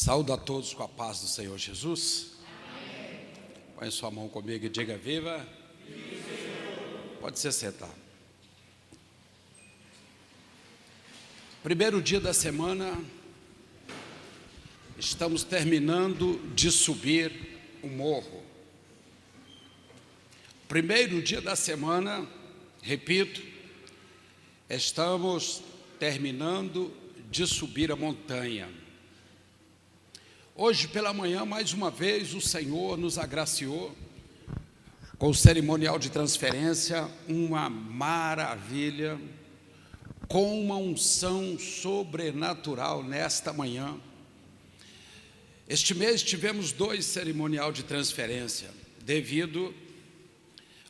Saúdo a todos com a paz do Senhor Jesus. Amém. Põe sua mão comigo e diga viva. Pode se sentar. Primeiro dia da semana, estamos terminando de subir o morro. Primeiro dia da semana, repito, estamos terminando de subir a montanha. Hoje pela manhã, mais uma vez, o Senhor nos agraciou com o cerimonial de transferência, uma maravilha, com uma unção sobrenatural nesta manhã. Este mês tivemos 2 cerimonial de transferência, devido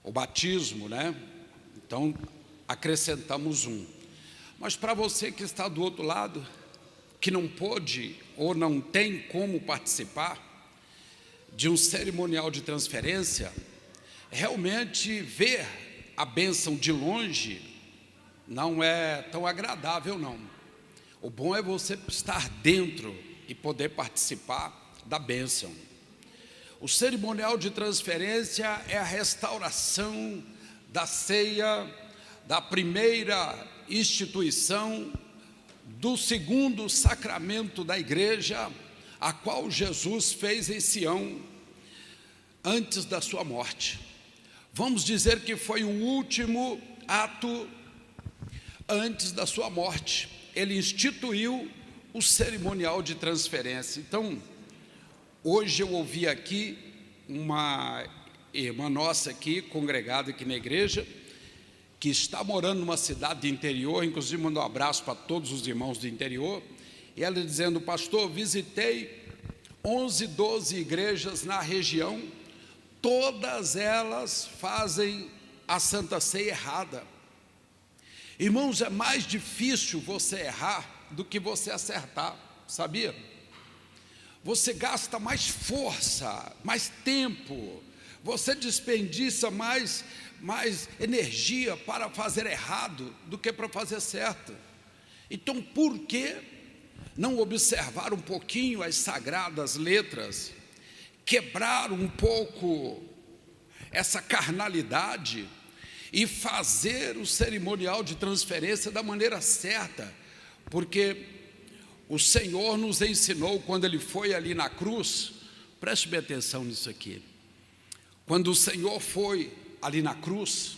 ao batismo, né? Então, acrescentamos um. Mas para você que está do outro lado, que não pôde ou não tem como participar de um cerimonial de transferência, realmente ver a bênção de longe não é tão agradável, não. O bom é você estar dentro e poder participar da bênção. O cerimonial de transferência é a restauração da ceia, da primeira instituição, do segundo sacramento da igreja, a qual Jesus fez em Sião, antes da sua morte. Vamos dizer que foi o último ato antes da sua morte. Ele instituiu o cerimonial de transferência. Então, hoje eu ouvi aqui uma irmã nossa aqui, congregada aqui na igreja, que está morando numa cidade do interior, inclusive mandou um abraço para todos os irmãos do interior, e ela dizendo: pastor, visitei 11, 12 igrejas na região, todas elas fazem a Santa Ceia errada. Irmãos, é mais difícil você errar do que você acertar, sabia? Você gasta mais força, mais tempo, você desperdiça mais energia para fazer errado do que para fazer certo. Então, por que não observar um pouquinho as sagradas letras, quebrar um pouco essa carnalidade e fazer o cerimonial de transferência da maneira certa? Porque o Senhor nos ensinou, quando Ele foi ali na cruz, preste bem atenção nisso aqui, quando o Senhor foi ali na cruz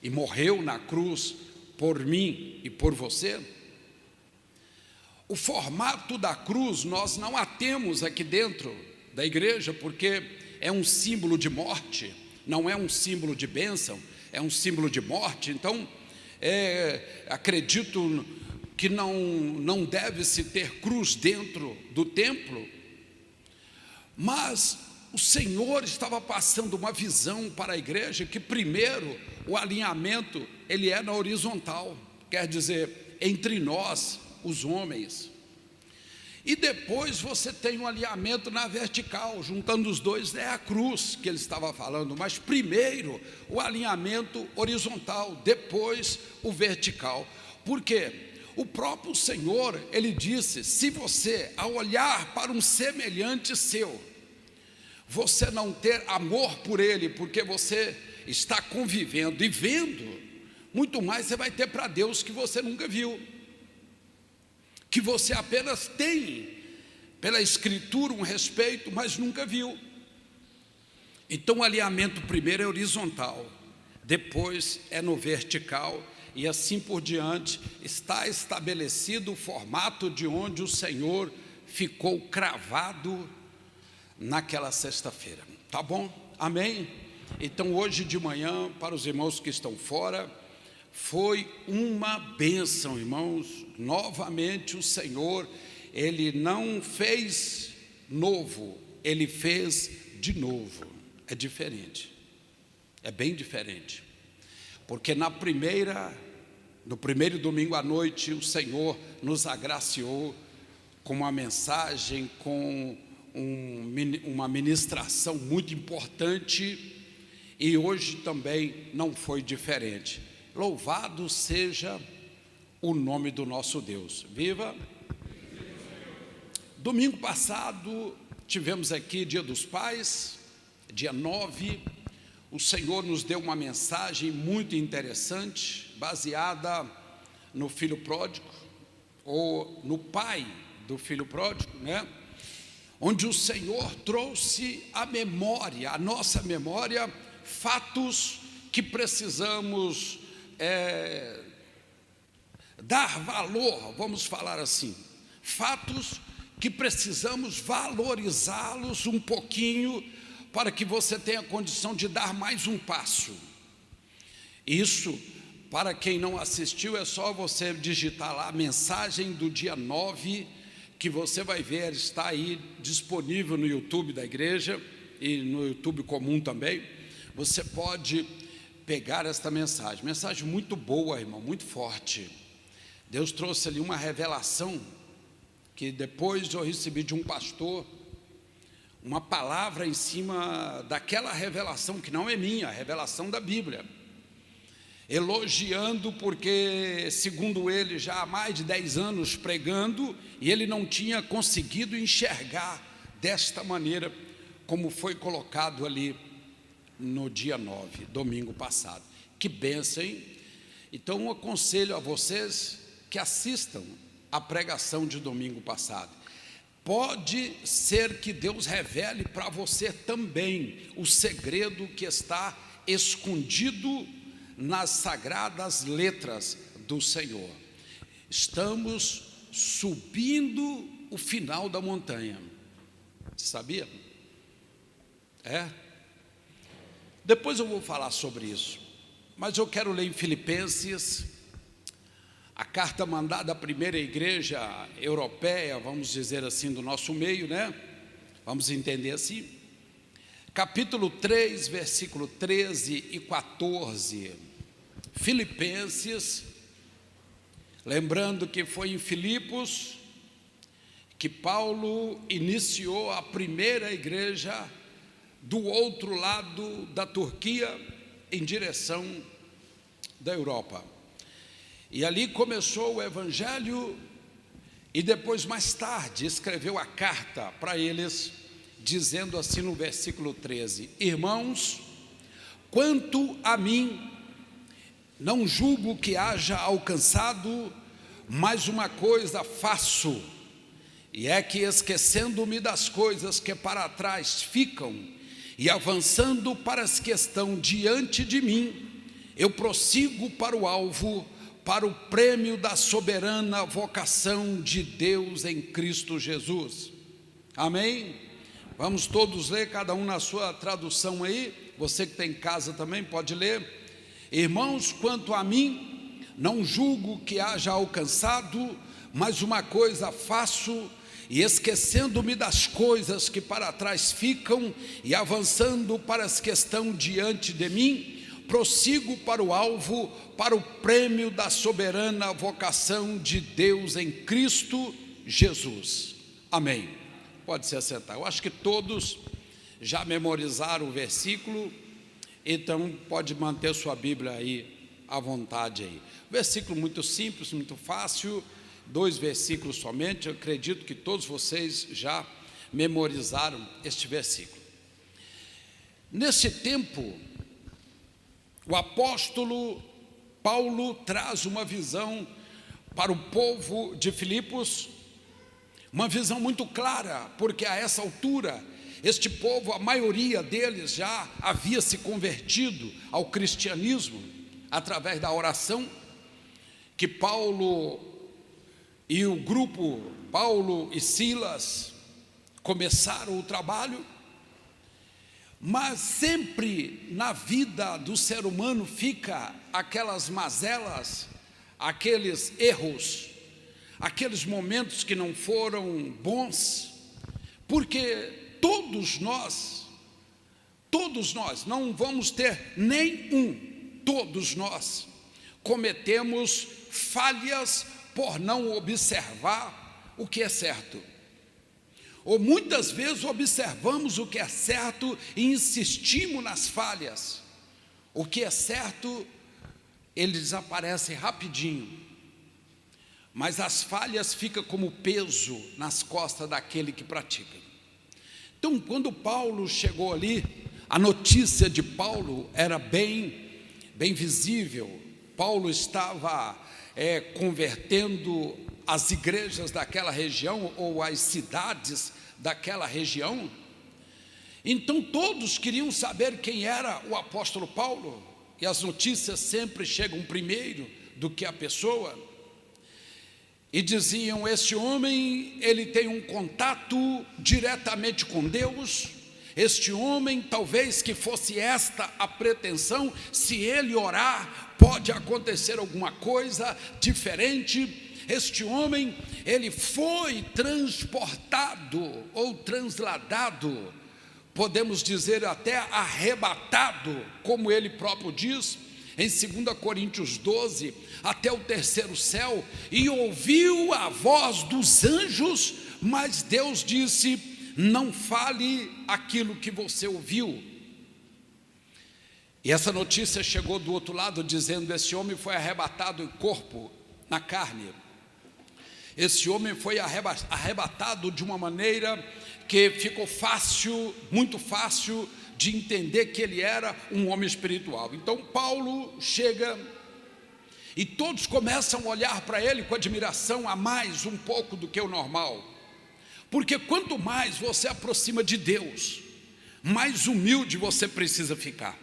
e morreu na cruz por mim e por você, o formato da cruz nós não a temos aqui dentro da igreja, porque é um símbolo de morte, não é um símbolo de bênção, é um símbolo de morte. Então, acredito que não deve-se ter cruz dentro do templo, mas o Senhor estava passando uma visão para a igreja, que primeiro o alinhamento ele é na horizontal, quer dizer, entre nós, os homens, e depois você tem um alinhamento na vertical, juntando os dois é a cruz que ele estava falando, mas primeiro o alinhamento horizontal, depois o vertical. Por quê? O próprio Senhor, Ele disse: se você, ao olhar para um semelhante seu, você não ter amor por ele, porque você está convivendo e vendo, muito mais você vai ter para Deus que você nunca viu, que você apenas tem pela Escritura um respeito, mas nunca viu. Então o alinhamento primeiro é horizontal, depois é no vertical, e assim por diante. Está estabelecido o formato de onde o Senhor ficou cravado naquela sexta-feira, tá bom? Amém? Então hoje de manhã, para os irmãos que estão fora, foi uma bênção, irmãos. Novamente o Senhor, Ele não fez novo, Ele fez de novo. É diferente, é bem diferente, porque no primeiro domingo à noite, o Senhor nos agraciou com uma mensagem, com uma ministração muito importante, e hoje também não foi diferente. Louvado seja o nome do nosso Deus. Viva! Domingo passado tivemos aqui Dia dos Pais, dia 9. O Senhor nos deu uma mensagem muito interessante, baseada no filho pródigo, ou no pai do filho pródigo, né? Onde o Senhor trouxe à memória, à nossa memória, fatos que precisamos dar valor, vamos falar assim, fatos que precisamos valorizá-los um pouquinho, para que você tenha condição de dar mais um passo. Isso, para quem não assistiu, é só você digitar lá a mensagem do dia 9, que você vai ver, está aí disponível no YouTube da igreja, e no YouTube comum também. Você pode pegar esta mensagem muito boa, irmão, muito forte. Deus trouxe ali uma revelação, que depois eu recebi de um pastor, uma palavra em cima daquela revelação, que não é minha, a revelação da Bíblia, elogiando, porque segundo ele, já há mais de 10 anos pregando, e ele não tinha conseguido enxergar desta maneira, como foi colocado ali no dia 9, domingo passado. Que bênção, hein? Então eu aconselho a vocês que assistam a pregação de domingo passado. Pode ser que Deus revele para você também o segredo que está escondido nas sagradas letras do Senhor. Estamos subindo o final da montanha. Sabia? Depois eu vou falar sobre isso, mas eu quero ler em Filipenses, a carta mandada à primeira igreja europeia, vamos dizer assim, do nosso meio, né? Vamos entender assim. Capítulo 3, versículo 13 e 14. Filipenses, lembrando que foi em Filipos que Paulo iniciou a primeira igreja do outro lado da Turquia, em direção da Europa. E ali começou o evangelho, e depois, mais tarde, escreveu a carta para eles, dizendo assim no versículo 13: irmãos, quanto a mim, não julgo que haja alcançado, mas uma coisa faço, e é que, esquecendo-me das coisas que para trás ficam, e avançando para as que estão diante de mim, eu prossigo para o alvo, para o prêmio da soberana vocação de Deus em Cristo Jesus. Amém? Vamos todos ler, cada um na sua tradução aí. Você que está em casa também pode ler. Irmãos, quanto a mim, não julgo que haja alcançado, mas uma coisa faço, e esquecendo-me das coisas que para trás ficam, e avançando para as que estão diante de mim, prossigo para o alvo, para o prêmio da soberana vocação de Deus em Cristo Jesus. Amém. Pode se assentar. Eu acho que todos já memorizaram o versículo, então pode manter sua Bíblia aí à vontade aí. Versículo muito simples, muito fácil, 2 versículos somente. Eu acredito que todos vocês já memorizaram este versículo. Nesse tempo, o apóstolo Paulo traz uma visão para o povo de Filipos, uma visão muito clara, porque a essa altura, este povo, a maioria deles já havia se convertido ao cristianismo, através da oração, que Paulo e o grupo, Paulo e Silas, começaram o trabalho. Mas sempre na vida do ser humano fica aquelas mazelas, aqueles erros, aqueles momentos que não foram bons, porque todos nós, não vamos ter nenhum, todos nós cometemos falhas por não observar o que é certo. Ou muitas vezes observamos o que é certo e insistimos nas falhas. O que é certo, ele desaparece rapidinho. mas as falhas ficam como peso nas costas daquele que pratica. Então, quando Paulo chegou ali, a notícia de Paulo era bem visível. Paulo estava convertendo as igrejas daquela região, ou as cidades daquela região. Então todos queriam saber quem era o apóstolo Paulo, e as notícias sempre chegam primeiro do que a pessoa, e diziam: este homem, ele tem um contato diretamente com Deus. Este homem, talvez que fosse esta a pretensão, se ele orar, pode acontecer alguma coisa diferente. Este homem, ele foi transportado ou transladado, podemos dizer até arrebatado, como ele próprio diz em 2 Coríntios 12, até o terceiro céu, e ouviu a voz dos anjos, mas Deus disse: não fale aquilo que você ouviu. E essa notícia chegou do outro lado, dizendo: esse homem foi arrebatado em corpo, na carne. Esse homem foi arrebatado de uma maneira que ficou fácil, muito fácil de entender que ele era um homem espiritual. Então Paulo chega e todos começam a olhar para ele com admiração, a mais um pouco do que o normal. Porque quanto mais você aproxima de Deus, mais humilde você precisa ficar.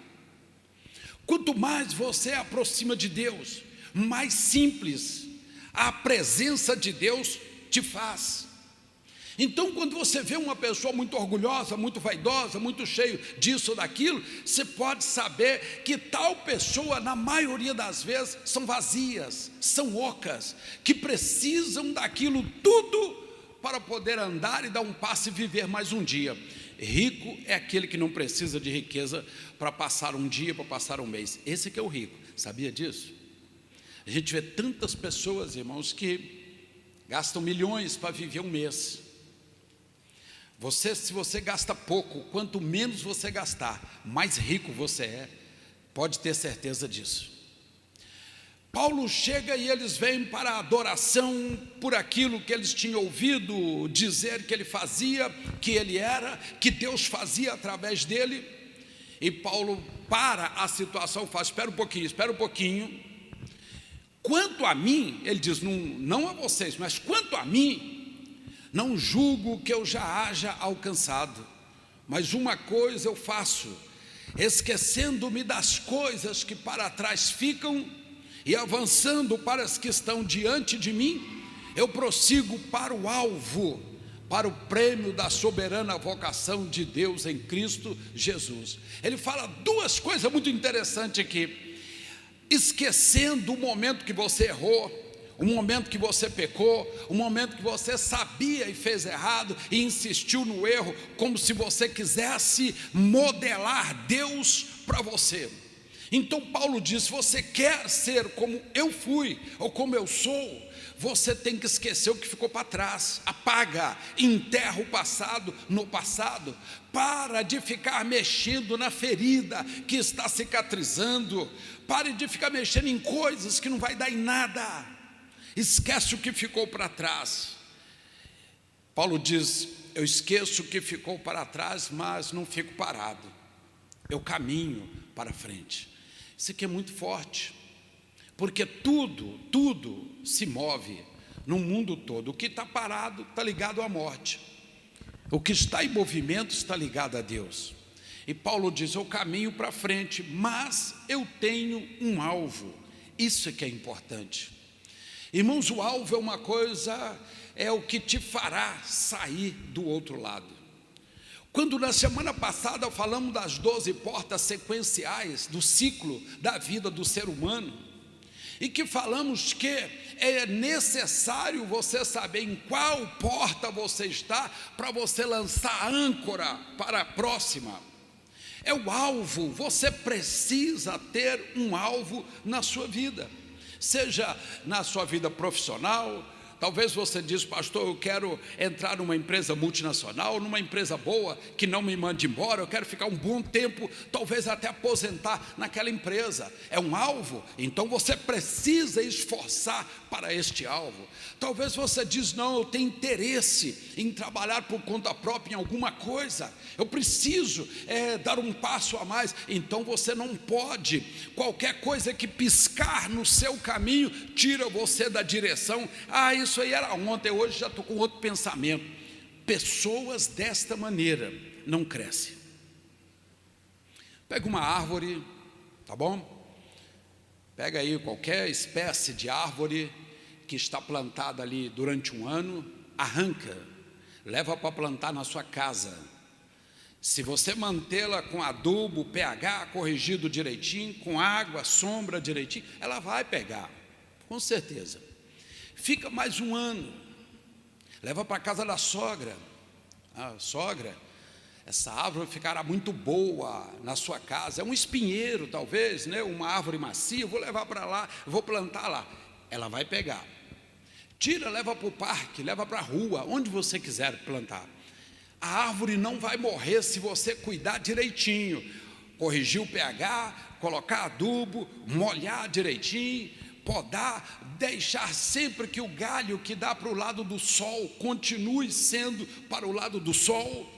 Quanto mais você aproxima de Deus, mais simples a presença de Deus te faz. Então, quando você vê uma pessoa muito orgulhosa, muito vaidosa, muito cheio disso ou daquilo, você pode saber que tal pessoa, na maioria das vezes, são vazias, são ocas, que precisam daquilo tudo para poder andar e dar um passo e viver mais um dia. Rico é aquele que não precisa de riqueza para passar um dia, para passar um mês. Esse que é o rico, sabia disso? A gente vê tantas pessoas, irmãos, que gastam milhões para viver um mês. Se você gasta pouco, quanto menos você gastar, mais rico você é, pode ter certeza disso. Paulo chega e eles vêm para a adoração por aquilo que eles tinham ouvido dizer que ele fazia, que ele era, que Deus fazia através dele. E Paulo para a situação, faz: espera um pouquinho. Quanto a mim, ele diz, não a vocês, mas quanto a mim, não julgo que eu já haja alcançado, mas uma coisa eu faço, esquecendo-me das coisas que para trás ficam e avançando para as que estão diante de mim, eu prossigo para o alvo, para o prêmio da soberana vocação de Deus em Cristo Jesus. Ele fala duas coisas muito interessantes aqui: esquecendo o momento que você errou, o momento que você pecou, o momento que você sabia e fez errado e insistiu no erro, como se você quisesse modelar Deus para você. Então Paulo diz: se você quer ser como eu fui ou como eu sou, você tem que esquecer o que ficou para trás. Apaga, enterra o passado no passado. Para de ficar mexendo na ferida que está cicatrizando. Pare de ficar mexendo em coisas que não vai dar em nada. Esquece o que ficou para trás. Paulo diz: eu esqueço o que ficou para trás, mas não fico parado, eu caminho para frente. Isso aqui é muito forte, porque tudo se move no mundo todo. O que está parado está ligado à morte, o que está em movimento está ligado a Deus. E Paulo diz: eu caminho para frente, mas eu tenho um alvo. Isso é que é importante. Irmãos, o alvo é uma coisa, é o que te fará sair do outro lado. Quando na semana passada falamos das 12 portas sequenciais do ciclo da vida do ser humano, e que falamos que é necessário você saber em qual porta você está, para você lançar a âncora para a próxima. É o alvo, você precisa ter um alvo na sua vida. Seja na sua vida profissional, Talvez você diz: pastor, eu quero entrar numa empresa multinacional, numa empresa boa, que não me mande embora, eu quero ficar um bom tempo, talvez até aposentar naquela empresa. É um alvo? Então você precisa esforçar para este alvo. Talvez você diz: não, eu tenho interesse em trabalhar por conta própria em alguma coisa, eu preciso dar um passo a mais. Então você não pode. Qualquer coisa que piscar no seu caminho tira você da direção. Isso aí era ontem, hoje já estou com outro pensamento. Pessoas desta maneira não crescem. Pega uma árvore, tá bom? Pega aí qualquer espécie de árvore que está plantada ali durante um ano, arranca, leva para plantar na sua casa. Se você mantê-la com adubo, pH corrigido direitinho, com água, sombra direitinho, ela vai pegar, com certeza. Fica mais um ano, leva para a casa da sogra. Sogra, essa árvore ficará muito boa na sua casa. É um espinheiro talvez, né? Uma árvore macia, vou levar para lá, vou plantar lá. Ela vai pegar. Tira, leva para o parque, leva para a rua, onde você quiser plantar. A árvore não vai morrer se você cuidar direitinho, corrigir o pH, colocar adubo, molhar direitinho, podar, deixar sempre que o galho que dá para o lado do sol continue sendo para o lado do sol.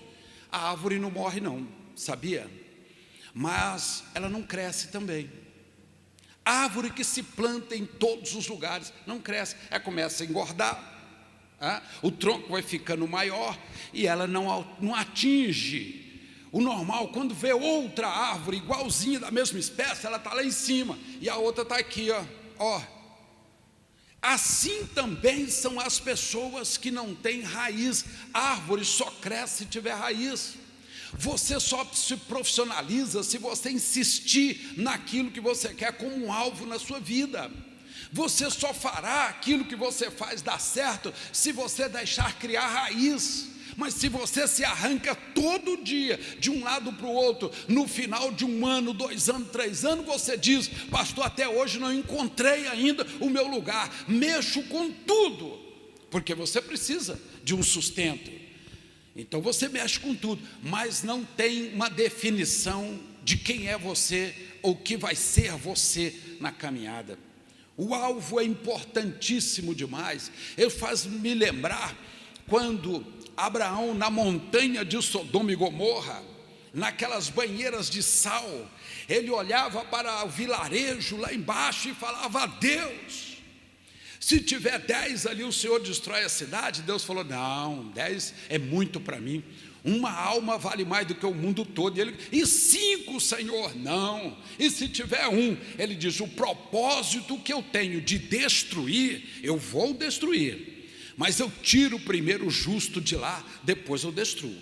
A árvore não morre não, sabia? Mas ela não cresce também. Árvore que se planta em todos os lugares não cresce, ela começa a engordar, o tronco vai ficando maior e ela não atinge o normal. Quando vê outra árvore igualzinha da mesma espécie, ela está lá em cima e a outra está aqui, ó. Assim também são as pessoas que não têm raiz. A árvore só cresce se tiver raiz. Você só se profissionaliza se você insistir naquilo que você quer como um alvo na sua vida. Você só fará aquilo que você faz dar certo se você deixar criar raiz. Mas se você se arranca todo dia de um lado para o outro, no final de um ano, 2 anos, 3 anos, você diz: pastor, até hoje não encontrei ainda o meu lugar, mexo com tudo, porque você precisa de um sustento. Então você mexe com tudo, mas não tem uma definição de quem é você ou que vai ser você na caminhada. O alvo é importantíssimo demais. Ele faz me lembrar quando Abraão, na montanha de Sodoma e Gomorra, naquelas banheiras de sal, ele olhava para o vilarejo lá embaixo e falava: Deus, se tiver 10 ali, o Senhor destrói a cidade. Deus falou: não, 10 é muito para mim, uma alma vale mais do que o mundo todo. E 5, Senhor, não. E se tiver 1, ele diz: o propósito que eu tenho de destruir, eu vou destruir, mas eu tiro primeiro o justo de lá, depois eu destruo.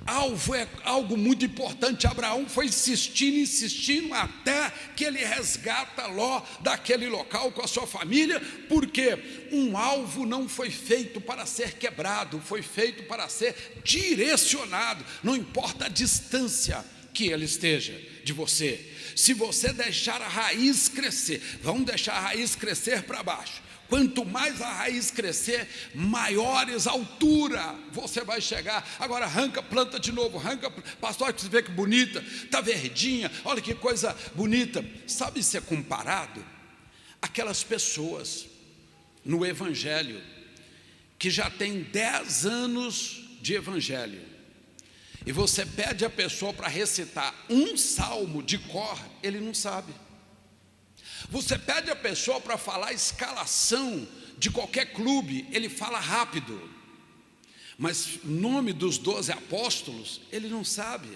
Alvo é algo muito importante. Abraão foi insistindo até que ele resgata Ló daquele local com a sua família, porque um alvo não foi feito para ser quebrado, foi feito para ser direcionado, não importa a distância que ele esteja de você. Se você deixar a raiz crescer, vamos deixar a raiz crescer para baixo. Quanto mais a raiz crescer, maiores altura você vai chegar. Agora arranca, planta de novo, arranca, pastor, você vê que bonita, está verdinha, olha que coisa bonita. Sabe ser comparado? Aquelas pessoas no evangelho, que já tem 10 anos de evangelho, e você pede a pessoa para recitar um salmo de cor, ele não sabe. Você pede a pessoa para falar a escalação de qualquer clube, ele fala rápido, mas o nome dos 12 apóstolos, ele não sabe.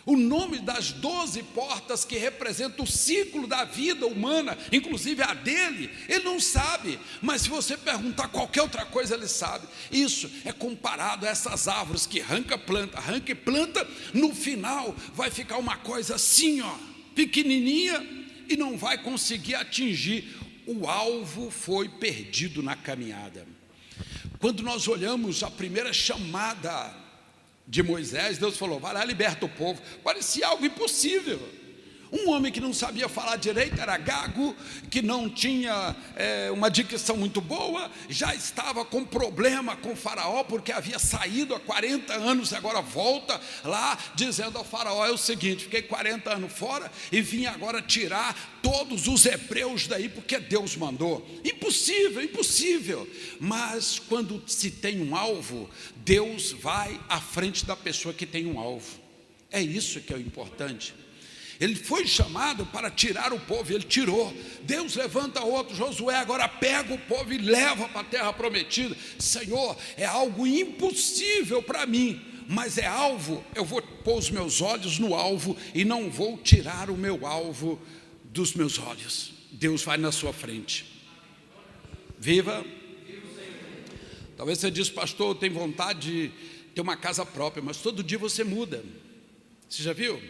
O nome das 12 portas que representam o ciclo da vida humana, inclusive a dele, ele não sabe. Mas se você perguntar qualquer outra coisa, ele sabe. Isso é comparado a essas árvores que arranca e planta, no final vai ficar uma coisa assim, pequenininha, e não vai conseguir atingir. O alvo foi perdido na caminhada. Quando nós olhamos a primeira chamada de Moisés, Deus falou: vai lá, liberta o povo. Parecia algo impossível. Um homem que não sabia falar direito, era gago, que não tinha uma dicção muito boa, já estava com problema com o faraó, porque havia saído há 40 anos, e agora volta lá, dizendo ao faraó, é o seguinte, fiquei 40 anos fora, e vim agora tirar todos os hebreus daí, porque Deus mandou. Impossível, impossível. Mas quando se tem um alvo, Deus vai à frente da pessoa que tem um alvo. É isso que é o importante. Ele foi chamado para tirar o povo, ele tirou. Deus levanta outro, Josué agora pega o povo e leva para a terra prometida. Senhor, é algo impossível para mim, mas é alvo, eu vou pôr os meus olhos no alvo e não vou tirar o meu alvo dos meus olhos. Deus vai na sua frente. Viva! Talvez você diz, pastor, eu tenho vontade de ter uma casa própria, mas todo dia você muda. Você já viu?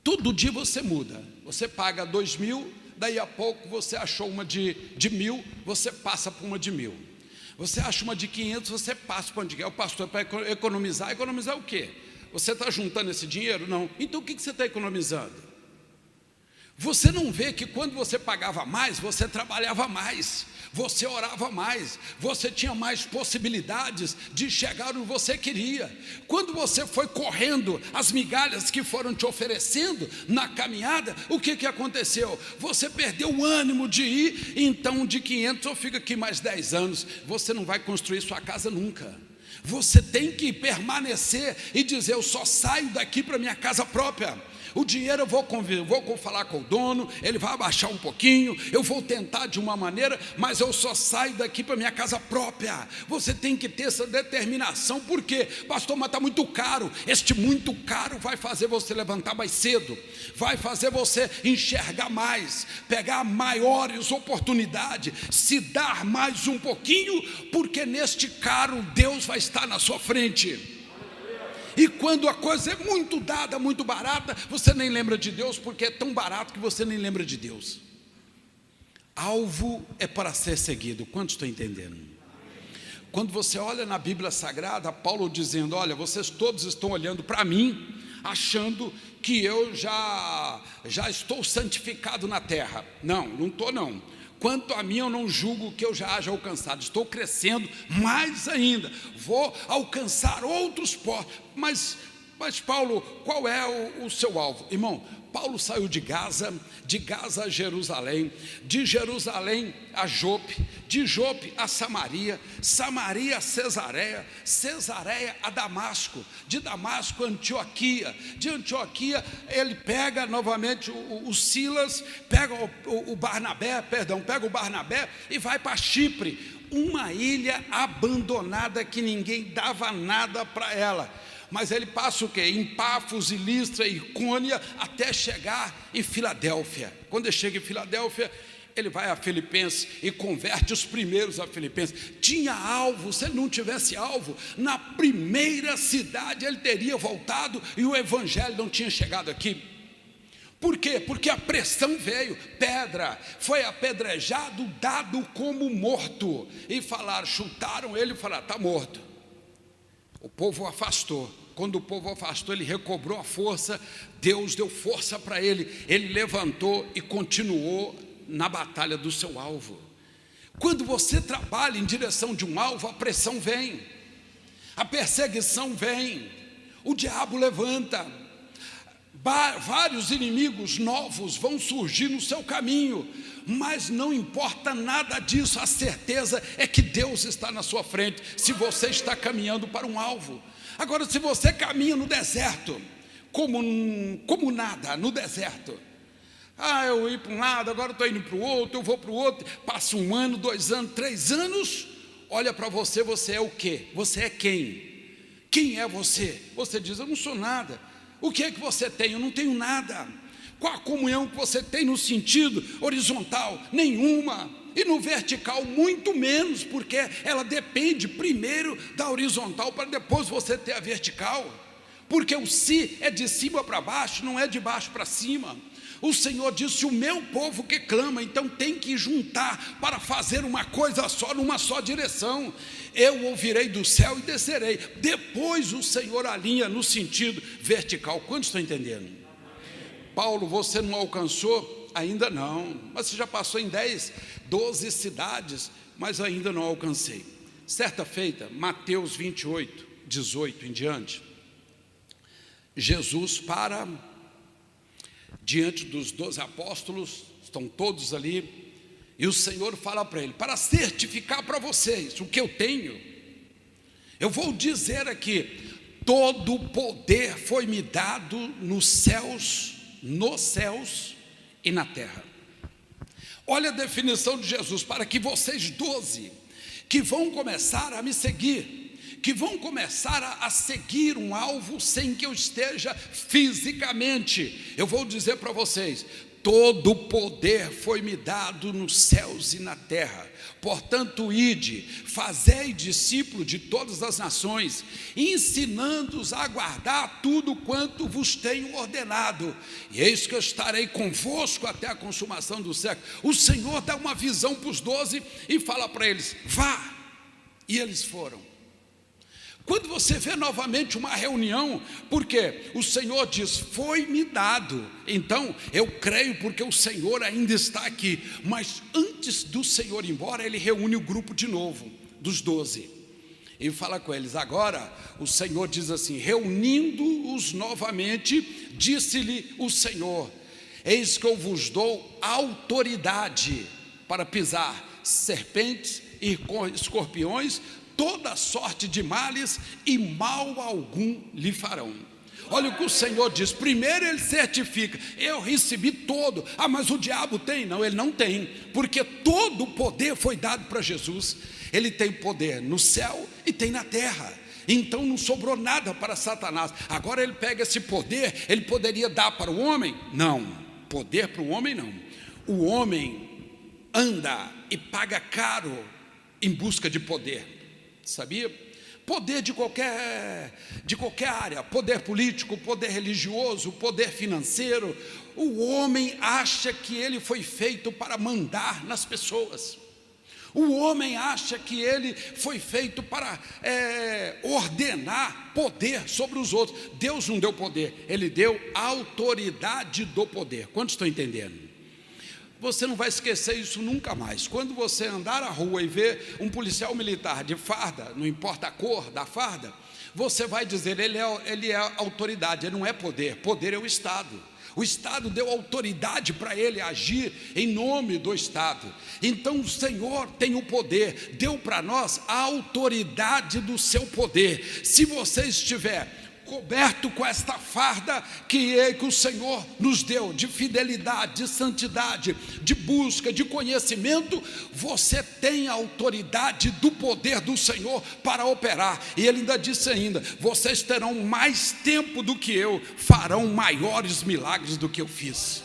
Todo dia você muda, você paga 2.000, daí a pouco você achou uma de 1.000, você passa para uma de 1.000. Você acha uma de 500, você passa para uma de 500. O pastor, para economizar o quê? Você está juntando esse dinheiro? Não. Então o que você está economizando? Você não vê que quando você pagava mais, você trabalhava mais, você orava mais, você tinha mais possibilidades de chegar onde você queria. Quando você foi correndo as migalhas que foram te oferecendo na caminhada, o que aconteceu? Você perdeu o ânimo de ir, então de 500 eu fico aqui mais 10 anos, você não vai construir sua casa nunca. Você tem que permanecer e dizer, eu só saio daqui para minha casa própria. O dinheiro eu vou falar com o dono, ele vai abaixar um pouquinho, eu vou tentar de uma maneira, mas eu só saio daqui para minha casa própria. Você tem que ter essa determinação. Por quê? Pastor, mas está muito caro. Este muito caro vai fazer você levantar mais cedo, vai fazer você enxergar mais, pegar maiores oportunidades, se dar mais um pouquinho, porque neste caro Deus vai estar na sua frente. E quando a coisa é muito dada, muito barata, você nem lembra de Deus, porque é tão barato que você nem lembra de Deus. Alvo é para ser seguido. Quantos estão entendendo? Quando você olha na Bíblia Sagrada, Paulo dizendo, olha, vocês todos estão olhando para mim, achando que eu já estou santificado na terra. Não estou não. Quanto a mim, eu não julgo que eu já haja alcançado, estou crescendo mais ainda, vou alcançar outros postos. Mas Paulo, qual é o seu alvo? Irmão, Paulo saiu de Gaza a Jerusalém, de Jerusalém a Jope, de Jope a Samaria, Samaria a Cesareia, Cesareia a Damasco, de Damasco a Antioquia, de Antioquia ele pega novamente o Silas, pega o Barnabé e vai para Chipre, uma ilha abandonada que ninguém dava nada para ela. Mas ele passa o quê? Em Pafos, e Listra, e Icônia, até chegar em Filadélfia. Quando ele chega em Filadélfia, ele vai a Filipenses e converte os primeiros a Filipenses. Tinha alvo. Se ele não tivesse alvo, na primeira cidade ele teria voltado e o evangelho não tinha chegado aqui. Por quê? Porque a pressão veio, pedra, foi apedrejado, dado como morto, e chutaram ele e falaram, está morto. O povo o afastou. Quando o povo o afastou, ele recobrou a força, Deus deu força para ele, ele levantou e continuou na batalha do seu alvo. Quando você trabalha em direção de um alvo, a pressão vem, a perseguição vem, o diabo levanta, vários inimigos novos vão surgir no seu caminho, mas não importa nada disso, a certeza é que Deus está na sua frente, se você está caminhando para um alvo. Agora, se você caminha no deserto, como nada, no deserto, eu ia para um lado, agora estou indo para o outro, eu vou para o outro, passa 1 ano, 2 anos, 3 anos, olha para você, você é o quê? Você é quem? Quem é você? Você diz, eu não sou nada. O que é que você tem? Eu não tenho nada. Qual a comunhão que você tem no sentido horizontal? Nenhuma. E no vertical, muito menos, porque ela depende primeiro da horizontal para depois você ter a vertical. Porque o si é de cima para baixo, não é de baixo para cima. O Senhor disse, o meu povo que clama, então tem que juntar para fazer uma coisa só, numa só direção. Eu ouvirei do céu e descerei. Depois o Senhor alinha no sentido vertical. Quantos estão entendendo? Paulo, você não alcançou? Ainda não, mas você já passou em 10, 12 cidades, mas ainda não alcancei. Certa feita, Mateus 28, 18 em diante, Jesus para diante dos 12 apóstolos, estão todos ali, e o Senhor fala para ele: para certificar para vocês o que eu tenho, eu vou dizer aqui, todo o poder foi me dado nos céus e na terra. Olha a definição de Jesus: para que vocês 12, que vão começar a me seguir, que vão começar a seguir um alvo sem que eu esteja fisicamente, eu vou dizer para vocês, todo o poder foi me dado nos céus e na terra. Portanto, ide, fazei discípulos de todas as nações, ensinando-os a guardar tudo quanto vos tenho ordenado, e eis que eu estarei convosco até a consumação do século. O Senhor dá uma visão para os 12 e fala para eles: vá, e eles foram. Quando você vê novamente uma reunião, porque o Senhor diz, foi-me dado, então eu creio porque o Senhor ainda está aqui, mas antes do Senhor ir embora, ele reúne o grupo de novo, dos 12, e fala com eles. Agora o Senhor diz assim: reunindo-os novamente, disse-lhe o Senhor: eis que eu vos dou autoridade para pisar serpentes e escorpiões, toda sorte de males, e mal algum lhe farão. Olha o que o Senhor diz. Primeiro ele certifica: eu recebi todo. Ah, mas o diabo tem? Não, ele não tem, porque todo o poder foi dado para Jesus. Ele tem poder no céu e tem na terra, então não sobrou nada para Satanás. Agora ele pega esse poder, ele poderia dar para o homem? Não, poder para o homem não. O homem anda e paga caro em busca de poder, sabia? Poder de qualquer área, poder político, poder religioso, poder financeiro. O homem acha que ele foi feito para mandar nas pessoas. O homem acha que ele foi feito para ordenar poder sobre os outros. Deus não deu poder, ele deu autoridade do poder. Quantos estão entendendo? Você não vai esquecer isso nunca mais. Quando você andar na rua e ver um policial militar de farda, não importa a cor da farda, você vai dizer, ele é autoridade. Ele não é poder, poder é o Estado. O Estado deu autoridade para ele agir em nome do Estado. Então o Senhor tem o poder, deu para nós a autoridade do seu poder. Se você estiver coberto com esta farda que o Senhor nos deu, de fidelidade, de santidade, de busca, de conhecimento, você tem a autoridade do poder do Senhor para operar. E ele ainda disse ainda: vocês terão mais tempo do que eu, farão maiores milagres do que eu fiz.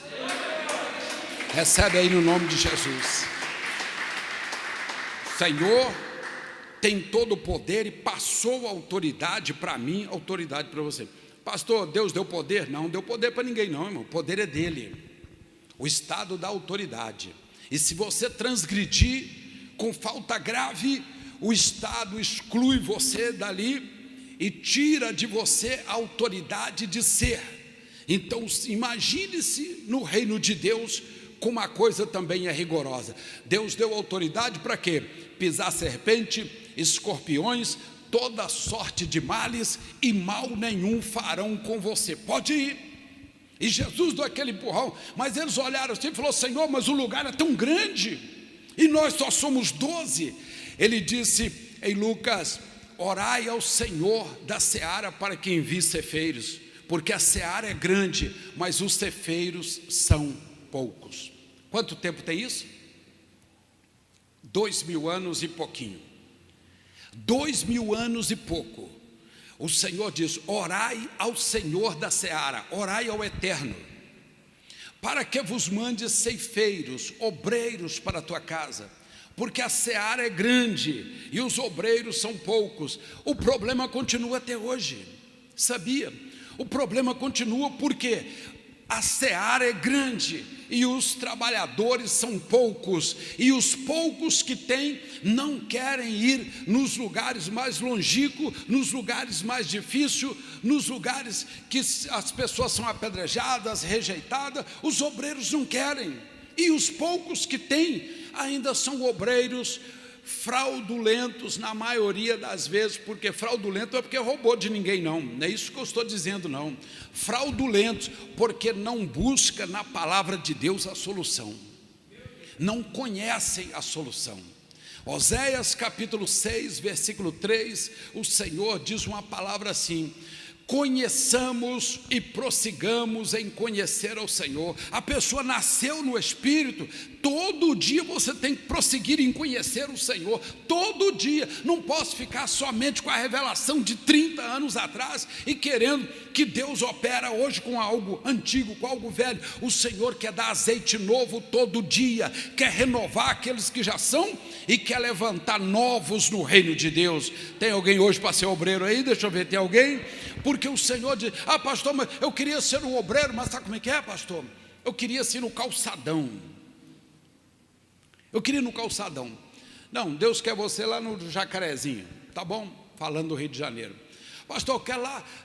Recebe aí no nome de Jesus. Senhor tem todo o poder e passou a autoridade para mim, autoridade para você. Pastor, Deus deu poder? Não deu poder para ninguém não, irmão. O poder é dele. O Estado dá autoridade. E se você transgredir com falta grave, o Estado exclui você dali e tira de você a autoridade de ser. Então imagine-se no reino de Deus, como a coisa também é rigorosa. Deus deu autoridade para quê? Pisar serpente, escorpiões, toda sorte de males, e mal nenhum farão com você. Pode ir. E Jesus deu aquele empurrão, mas eles olharam assim e falaram: Senhor, mas o lugar é tão grande, e nós só somos 12. Ele disse em Lucas: orai ao Senhor da seara para que envie cefeiros, porque a seara é grande, mas os cefeiros são poucos. Quanto tempo tem isso? 2000 anos e pouquinho. 2000 anos e pouco. O Senhor diz: orai ao Senhor da seara, orai ao Eterno, para que vos mande ceifeiros, obreiros para a tua casa, porque a seara é grande e os obreiros são poucos. O problema continua até hoje, sabia? O problema continua porque a seara é grande e os trabalhadores são poucos, e os poucos que têm não querem ir nos lugares mais longínquos, nos lugares mais difíceis, nos lugares que as pessoas são apedrejadas, rejeitadas. Os obreiros não querem, e os poucos que têm ainda são obreiros fraudulentos na maioria das vezes. Porque fraudulento é porque roubou de ninguém, não é isso que eu estou dizendo, não. Fraudulentos porque não busca na palavra de Deus a solução, não conhecem a solução. Oséias capítulo 6, versículo 3, o Senhor diz uma palavra assim: conheçamos e prossigamos em conhecer ao Senhor. A pessoa nasceu no Espírito, todo dia você tem que prosseguir em conhecer o Senhor, todo dia. Não posso ficar somente com a revelação de 30 anos atrás e querendo que Deus opera hoje com algo antigo, com algo velho. O Senhor quer dar azeite novo todo dia, quer renovar aqueles que já são e quer levantar novos no reino de Deus. Tem alguém hoje para ser obreiro aí? Deixa eu ver, tem alguém? Porque o Senhor diz: ah, pastor, mas eu queria ser um obreiro. Mas sabe como é que é, pastor? Eu queria ser no calçadão. Eu queria ir no calçadão. Não, Deus quer você lá no Jacarezinho, tá bom? Falando do Rio de Janeiro. Pastor,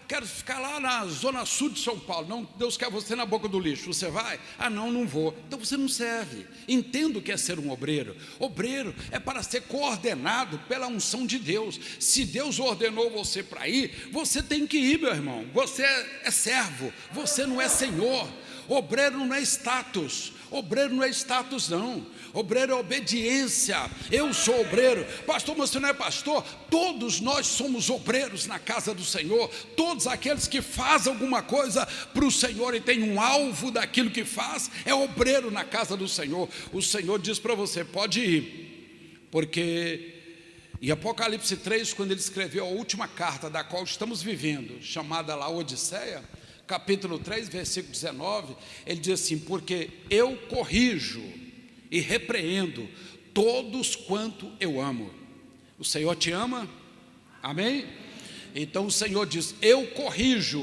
quero ficar lá na zona sul de São Paulo. Não, Deus quer você na boca do lixo. Você vai? Ah, não, não vou. Então você não serve. Entendo o que é ser um obreiro. Obreiro é para ser coordenado pela unção de Deus. Se Deus ordenou você para ir, você tem que ir, meu irmão. Você é servo, você não é senhor. Obreiro não é status. Obreiro não é status, não. Obreiro é obediência. Eu sou obreiro. Pastor, mas você não é pastor? Todos nós somos obreiros na casa do Senhor. Todos aqueles que fazem alguma coisa para o Senhor e tem um alvo daquilo que faz, é obreiro na casa do Senhor. O Senhor diz para você: pode ir. Porque em Apocalipse 3, quando ele escreveu a última carta da qual estamos vivendo, chamada Laodiceia, capítulo 3, versículo 19, ele diz assim: porque eu corrijo e repreendo todos quanto eu amo. O Senhor te ama? Amém? Então o Senhor diz: eu corrijo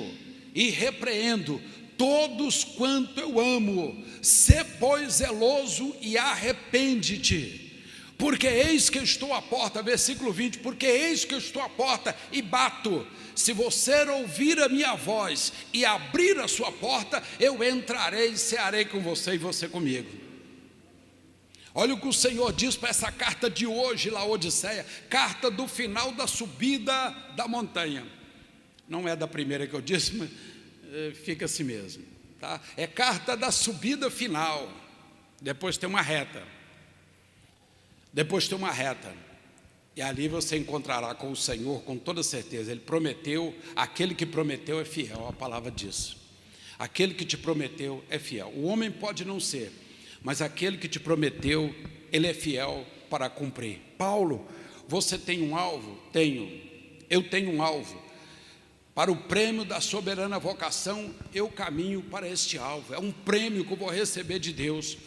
e repreendo todos quanto eu amo. Sê, pois, zeloso e arrepende-te, porque eis que eu estou à porta. Versículo 20: porque eis que eu estou à porta e bato. Se você ouvir a minha voz e abrir a sua porta, eu entrarei e cearei com você e você comigo. Olha o que o Senhor diz para essa carta de hoje, Laodiceia, carta do final da subida da montanha. Não é da primeira que eu disse, mas fica assim mesmo, tá? É carta da subida final. Depois tem uma reta. Depois tem uma reta. E ali você encontrará com o Senhor com toda certeza. Ele prometeu, aquele que prometeu é fiel, a palavra diz. Aquele que te prometeu é fiel. O homem pode não ser, mas aquele que te prometeu, ele é fiel para cumprir. Paulo, você tem um alvo? Tenho. Eu tenho um alvo. Para o prêmio da soberana vocação, eu caminho para este alvo. É um prêmio que eu vou receber de Deus.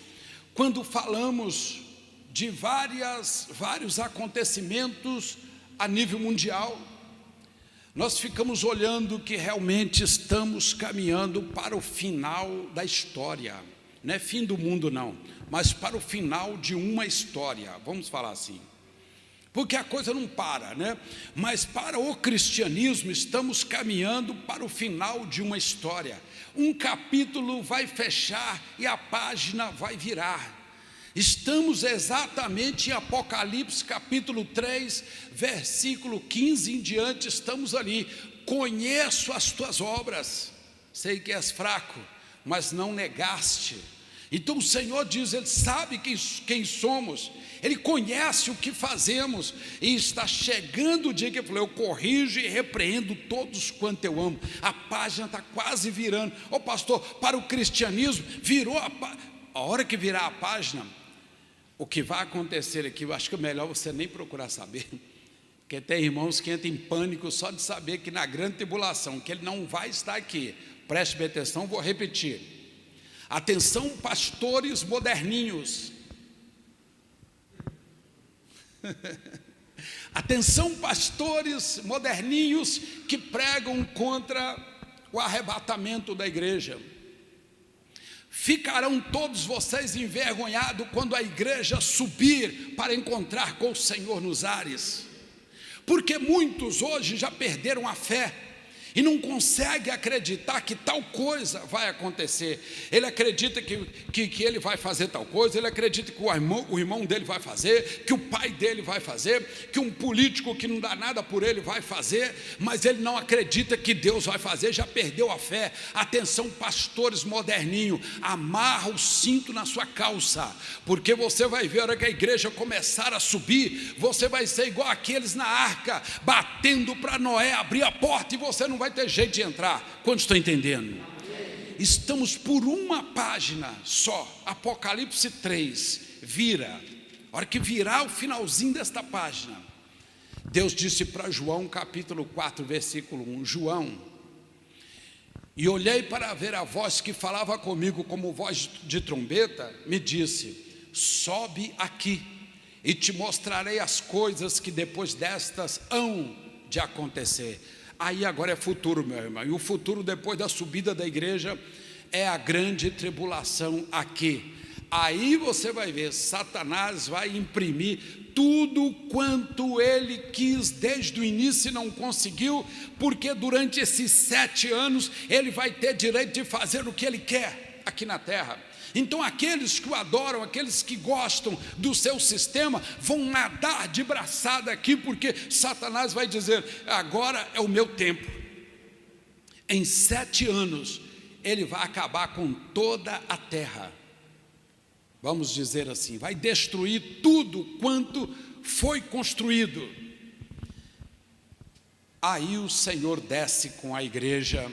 Quando falamos de vários acontecimentos a nível mundial, nós ficamos olhando que realmente estamos caminhando para o final da história. Não é fim do mundo, não, mas para o final de uma história, vamos falar assim, porque a coisa não para, né? Mas para o cristianismo estamos caminhando para o final de uma história. Um capítulo vai fechar e a página vai virar. Estamos exatamente em Apocalipse capítulo 3, versículo 15 em diante, estamos ali. Conheço as tuas obras, sei que és fraco, mas não negaste. Então o Senhor diz, Ele sabe quem somos, Ele conhece o que fazemos, e está chegando o dia que Ele falou: eu corrijo e repreendo todos quanto eu amo. A página está quase virando. Ô pastor, para o cristianismo virou a hora que virar a página, o que vai acontecer aqui, eu acho que é melhor você nem procurar saber, porque tem irmãos que entram em pânico só de saber que na grande tribulação, que ele não vai estar aqui. Preste bem atenção, vou repetir. Atenção, pastores moderninhos. Atenção, pastores moderninhos que pregam contra o arrebatamento da igreja. Ficarão todos vocês envergonhados quando a igreja subir para encontrar com o Senhor nos ares, porque muitos hoje já perderam a fé e não consegue acreditar que tal coisa vai acontecer. Ele acredita que ele vai fazer tal coisa, ele acredita que o irmão dele vai fazer, que o pai dele vai fazer, que um político que não dá nada por ele vai fazer, mas ele não acredita que Deus vai fazer, já perdeu a fé. Atenção, pastores moderninhos, amarra o cinto na sua calça, porque você vai ver a hora que a igreja começar a subir, você vai ser igual aqueles na arca, batendo para Noé abrir a porta, e você não vai ter jeito de entrar. Quantos estão entendendo? Estamos por uma página só, Apocalipse 3, vira, a hora que virar o finalzinho desta página, Deus disse para João, capítulo 4, versículo 1, João, e olhei para ver a voz que falava comigo como voz de trombeta, me disse, sobe aqui, e te mostrarei as coisas que depois destas hão de acontecer. Aí agora é futuro, meu irmão, e o futuro depois da subida da igreja é a grande tribulação aqui. Aí você vai ver, Satanás vai imprimir tudo quanto ele quis desde o início e não conseguiu, porque durante esses 7 anos ele vai ter direito de fazer o que ele quer aqui na terra. Então aqueles que o adoram, aqueles que gostam do seu sistema, vão nadar de braçada aqui, porque Satanás vai dizer, agora é o meu tempo. Em 7 anos, ele vai acabar com toda a terra. Vamos dizer assim, vai destruir tudo quanto foi construído. Aí o Senhor desce com a igreja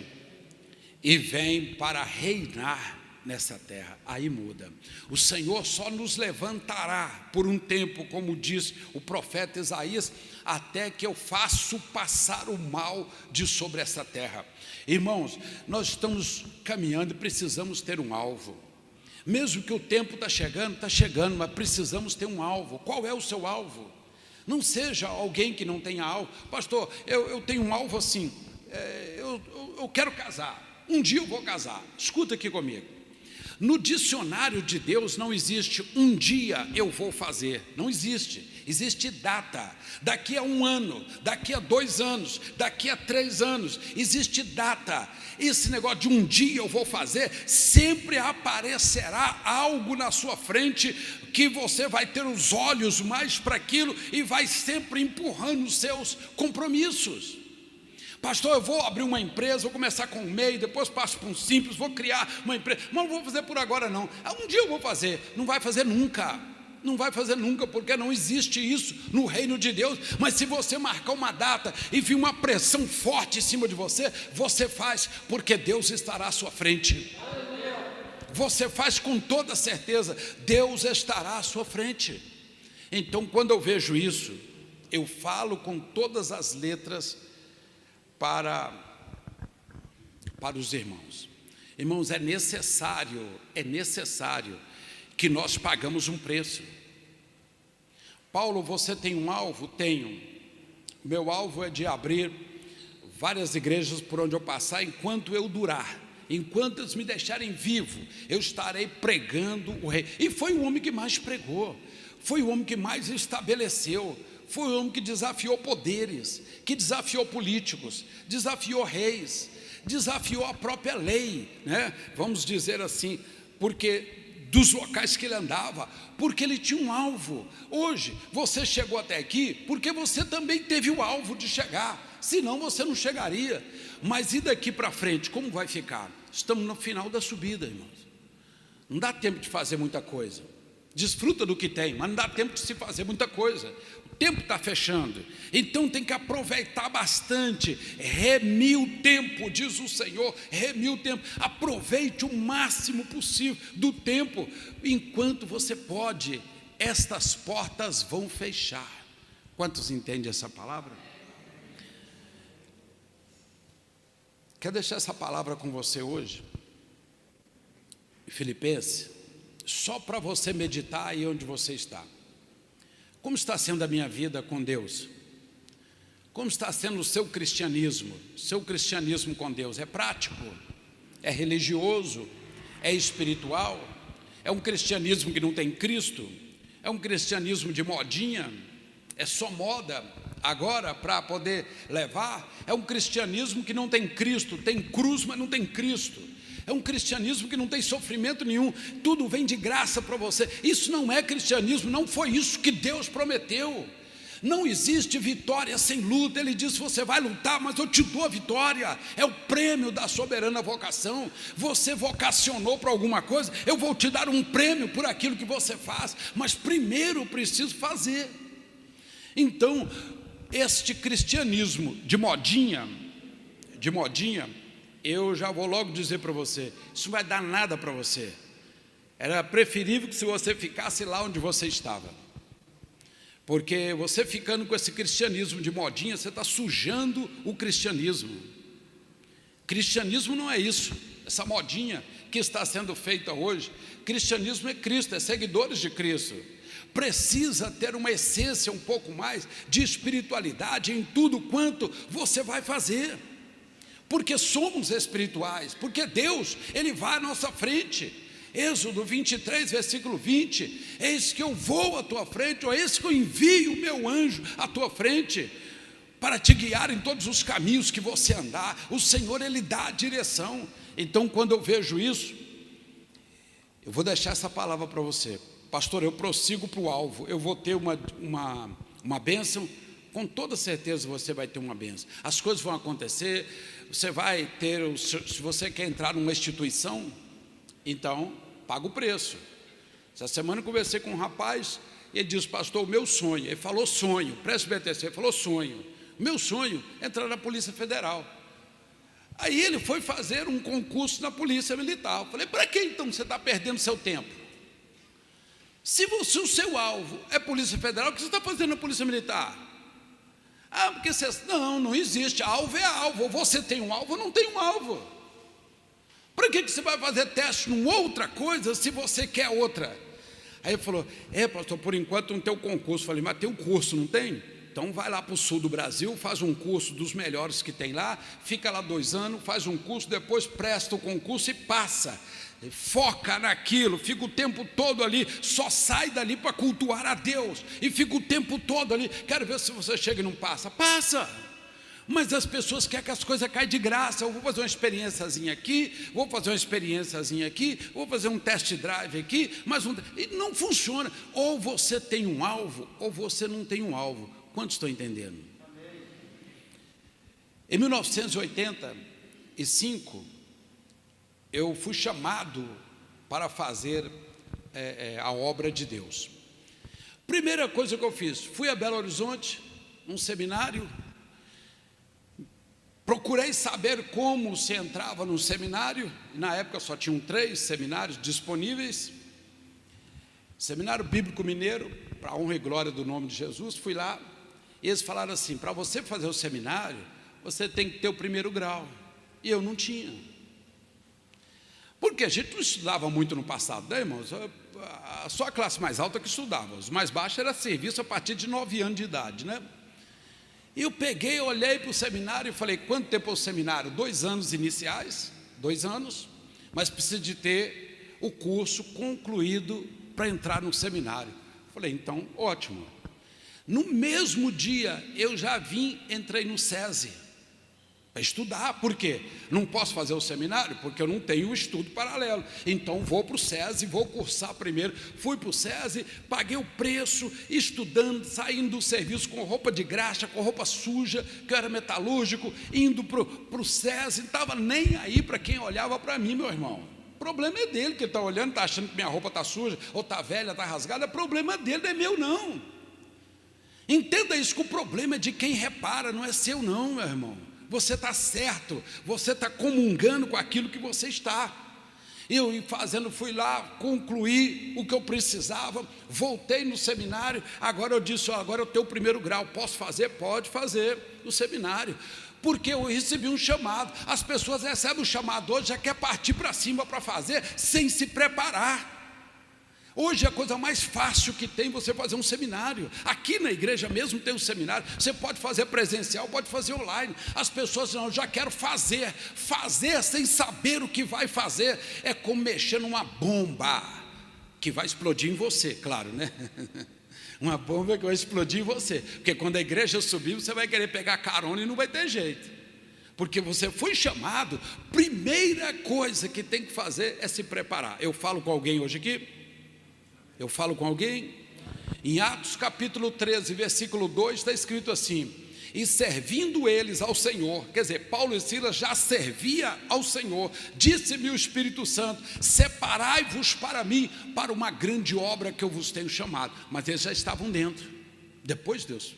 e vem para reinar nessa terra. Aí muda. O Senhor só nos levantará por um tempo, como diz o profeta Isaías, até que eu faço passar o mal de sobre essa terra. Irmãos, nós estamos caminhando e precisamos ter um alvo. Mesmo que o tempo está chegando, mas precisamos ter um alvo. Qual é o seu alvo? Não seja alguém que não tenha alvo. Pastor, eu tenho um alvo assim, eu quero casar, um dia eu vou casar. Escuta aqui comigo. No dicionário de Deus não existe um dia eu vou fazer, não existe. Existe data, daqui a 1 ano, daqui a 2 anos, daqui a 3 anos, existe data. Esse negócio de um dia eu vou fazer, sempre aparecerá algo na sua frente, que você vai ter os olhos mais para aquilo, e vai sempre empurrando os seus compromissos. Pastor, eu vou abrir uma empresa, vou começar com um MEI, depois passo para um simples, vou criar uma empresa, mas não vou fazer por agora não, um dia eu vou fazer. Não vai fazer nunca, não vai fazer nunca, porque não existe isso no reino de Deus. Mas se você marcar uma data e vir uma pressão forte em cima de você, você faz, porque Deus estará à sua frente. Você faz com toda certeza, Deus estará à sua frente. Então quando eu vejo isso, eu falo com todas as letras para os irmãos. Irmãos, é necessário que nós pagamos um preço. Paulo, você tem um alvo? Tenho. Meu alvo é de abrir várias igrejas por onde eu passar, enquanto eu durar, enquanto eles me deixarem vivo, eu estarei pregando o rei. E foi o homem que mais pregou, foi o homem que mais estabeleceu, foi o homem que desafiou poderes, que desafiou políticos, desafiou reis, desafiou a própria lei, né? Vamos dizer assim, porque dos locais que ele andava, porque ele tinha um alvo. Hoje você chegou até aqui porque você também teve o alvo de chegar, senão você não chegaria. Mas e daqui para frente, como vai ficar? Estamos no final da subida, irmãos. Não dá tempo de fazer muita coisa. Desfruta do que tem, mas não dá tempo de se fazer muita coisa. O tempo está fechando, então tem que aproveitar bastante. Remir o tempo, diz o Senhor, remir o tempo. Aproveite o máximo possível do tempo, enquanto você pode. Estas portas vão fechar. Quantos entendem essa palavra? Quero deixar essa palavra com você hoje, Filipenses, só para você meditar aí onde você está. Como está sendo a minha vida com Deus? Como está sendo o seu cristianismo? Seu cristianismo com Deus é prático? É religioso? é espiritual, é um cristianismo que não tem Cristo, é um cristianismo de modinha, é só moda agora para poder levar, é um cristianismo que não tem Cristo, tem cruz, mas não tem Cristo, é um cristianismo que não tem sofrimento nenhum, tudo vem de graça para você. Isso não é cristianismo, não foi isso que Deus prometeu. Não existe vitória sem luta. Ele disse: você vai lutar, mas eu te dou a vitória. É o prêmio da soberana vocação. Você vocacionou para alguma coisa, eu vou te dar um prêmio por aquilo que você faz, mas primeiro eu preciso fazer. Então, este cristianismo de modinha, eu já vou logo dizer para você, isso não vai dar nada para você. Era preferível que se você ficasse lá onde você estava, porque você ficando com esse cristianismo de modinha, você está sujando o cristianismo. Cristianismo não é isso, essa modinha que está sendo feita hoje. Cristianismo é Cristo, é seguidores de Cristo. Precisa ter uma essência um pouco mais de espiritualidade em tudo quanto você vai fazer, porque somos espirituais, porque Deus, Ele vai à nossa frente. Êxodo 23, versículo 20, eis que eu vou à tua frente, ou eis que eu envio o meu anjo à tua frente, para te guiar em todos os caminhos que você andar. O Senhor, Ele dá a direção. Então, quando eu vejo isso, eu vou deixar essa palavra para você. Pastor, eu prossigo para o alvo, eu vou ter uma bênção. Com toda certeza você vai ter uma bênção. As coisas vão acontecer, você vai ter, se você quer entrar numa instituição, então paga o preço. Essa semana eu conversei com um rapaz, e ele disse: pastor, o meu sonho, ele falou sonho, preste BTC, ele falou sonho, meu sonho é entrar na Polícia Federal. Aí ele foi fazer um concurso na Polícia Militar. Eu falei: para que então você está perdendo seu tempo? Se o seu alvo é Polícia Federal, o que você está fazendo na Polícia Militar? Ah, porque você... Não existe, alvo é alvo, ou você tem um alvo ou não tem um alvo. Para que você vai fazer teste numa outra coisa se você quer outra? Aí ele falou: pastor, por enquanto não tem o concurso. Eu falei: mas tem um curso, não tem? Então vai lá para o sul do Brasil, faz um curso dos melhores que tem lá, fica lá 2 anos, faz um curso, depois presta o concurso e passa. Foca naquilo, fica o tempo todo ali, só sai dali para cultuar a Deus, e fica o tempo todo ali. Quero ver se você chega e não passa. Passa! Mas as pessoas querem que as coisas caem de graça. Eu vou fazer uma experiênciazinha aqui, vou fazer uma experiênciazinha aqui, vou fazer um test drive aqui, e não funciona. Ou você tem um alvo, ou você não tem um alvo. Quantos estão entendendo? Em 1985, eu fui chamado para fazer a obra de Deus. Primeira coisa que eu fiz, fui a Belo Horizonte, num seminário. Procurei saber como se entrava no seminário. Na época só tinham 3 seminários disponíveis. Seminário Bíblico Mineiro, para a honra e glória do nome de Jesus. Fui lá, e eles falaram assim: para você fazer o seminário, você tem que ter o 1º grau. E eu não tinha. Porque a gente não estudava muito no passado, né, irmãos? Só a classe mais alta que estudava. Os mais baixos era serviço a partir de 9 anos de idade, né? E eu peguei, olhei para o seminário e falei: quanto tempo é o seminário? 2 anos iniciais, 2 anos, mas precisa de ter o curso concluído para entrar no seminário. Falei: então, ótimo. No mesmo dia, eu já entrei no SESI, para estudar. Por quê? Não posso fazer o seminário, porque eu não tenho estudo paralelo. Então vou para o SESI, vou cursar primeiro. Fui para o SESI, paguei o preço, estudando, saindo do serviço com roupa de graxa, com roupa suja, que eu era metalúrgico, indo para o SESI, não estava nem aí para quem olhava para mim, meu irmão. O problema é dele, que ele está olhando, está achando que minha roupa está suja, ou está velha, está rasgada. É problema dele, não é meu não. Entenda isso, que o problema é de quem repara, não é seu não, meu irmão. Você está certo, você está comungando com aquilo que você está. Eu fui lá, concluí o que eu precisava, voltei no seminário. Agora eu disse: agora eu tenho o 1º grau, posso fazer? Pode fazer o seminário, porque eu recebi um chamado. As pessoas recebem o chamado hoje, já quer partir para cima para fazer, sem se preparar. Hoje a coisa mais fácil que tem você fazer um seminário. Aqui na igreja mesmo tem um seminário. Você pode fazer presencial, pode fazer online. As pessoas não, já quero fazer. Fazer sem saber o que vai fazer é como mexer numa bomba que vai explodir em você, claro, né? Uma bomba que vai explodir em você. Porque quando a igreja subir, você vai querer pegar carona e não vai ter jeito. Porque você foi chamado, primeira coisa que tem que fazer é se preparar. Eu falo com alguém hoje aqui? Eu falo com alguém? Em Atos capítulo 13, versículo 2, está escrito assim: e servindo eles ao Senhor, quer dizer, Paulo e Silas já servia ao Senhor, disse-me o Espírito Santo: separai-vos para mim, para uma grande obra que eu vos tenho chamado. Mas eles já estavam dentro, depois de Deus.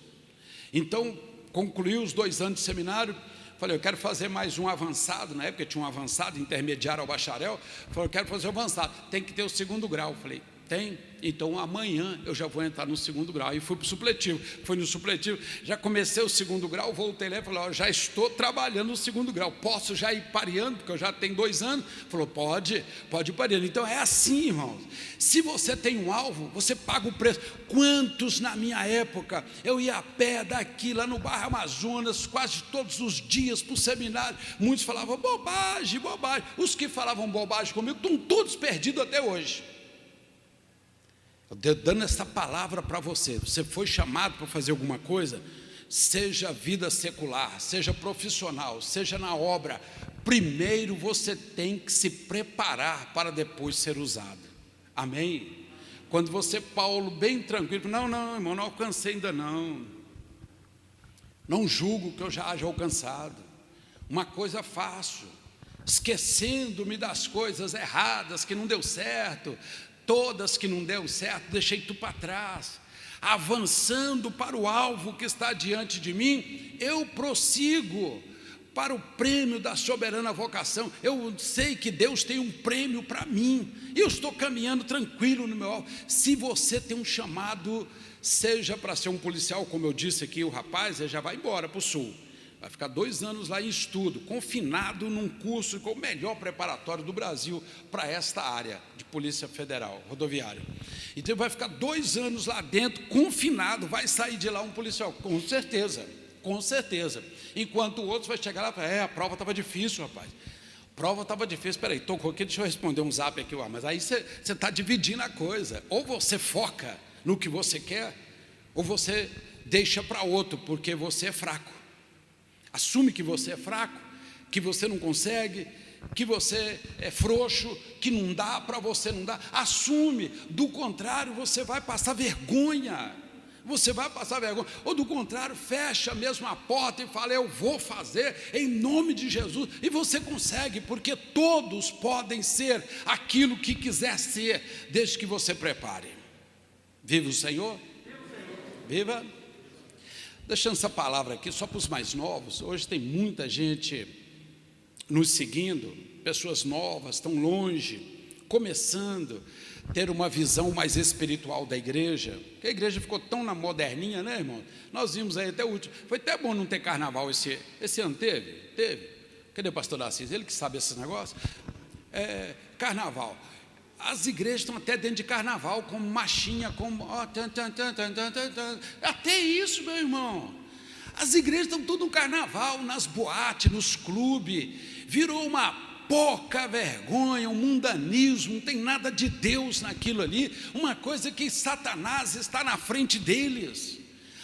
Então, concluí os 2 anos de seminário. Falei, eu quero fazer mais um avançado. Na época tinha um avançado, intermediário ao bacharel. Falei, eu quero fazer um avançado, tem que ter o 2º grau. Falei, tem? Então amanhã eu já vou entrar no 2º grau. E fui para o supletivo. Fui no supletivo, já comecei o 2º grau, voltei lá e falei, já estou trabalhando no 2º grau, posso já ir pareando, porque eu já tenho 2 anos. Falou, pode ir pareando. Então é assim, irmãos, se você tem um alvo, você paga o preço. Quantos na minha época, eu ia a pé daqui, lá no bairro Amazonas, quase todos os dias para o seminário. Muitos falavam bobagem. Os que falavam bobagem comigo estão todos perdidos até hoje. Eu dando essa palavra para você. Você foi chamado para fazer alguma coisa, seja vida secular, seja profissional, seja na obra, primeiro você tem que se preparar para depois ser usado. Amém? Quando você, Paulo, bem tranquilo, não, irmão, não alcancei ainda não julgo que eu já haja alcançado. Uma coisa fácil, esquecendo-me das coisas erradas que não deu certo, todas que não deu certo, deixei tu para trás, avançando para o alvo que está diante de mim, eu prossigo para o prêmio da soberana vocação. Eu sei que Deus tem um prêmio para mim, e eu estou caminhando tranquilo no meu alvo. Se você tem um chamado, seja para ser um policial, como eu disse aqui, o rapaz, ele já vai embora para o sul, vai ficar 2 anos lá em estudo, confinado num curso com o melhor preparatório do Brasil para esta área de Polícia Federal, rodoviária. Então vai ficar 2 anos lá dentro, confinado, vai sair de lá um policial, com certeza. Enquanto o outro vai chegar lá e falar, a prova estava difícil, rapaz. Prova estava difícil, espera aí, tocou aqui, deixa eu responder um zap aqui, mas aí você está dividindo a coisa. Ou você foca no que você quer, ou você deixa para outro, porque você é fraco. Assume que você é fraco, que você não consegue, que você é frouxo, que não dá, para você não dá. Assume, do contrário você vai passar vergonha. Ou do contrário, fecha mesmo a porta e fala, eu vou fazer em nome de Jesus. E você consegue, porque todos podem ser aquilo que quiser ser, desde que você prepare. Viva o Senhor? Viva! Deixando essa palavra aqui só para os mais novos. Hoje tem muita gente nos seguindo, pessoas novas, estão longe, começando a ter uma visão mais espiritual da igreja, porque a igreja ficou tão na moderninha, né, irmão? Nós vimos aí até o último, foi até bom não ter carnaval esse ano, teve? Cadê o pastor Assis? Ele que sabe esses negócios. Carnaval. As igrejas estão até dentro de carnaval, como marchinha, como até isso, meu irmão. As igrejas estão tudo no carnaval, nas boates, nos clubes. Virou uma pouca vergonha, um mundanismo, não tem nada de Deus naquilo ali. Uma coisa que Satanás está na frente deles.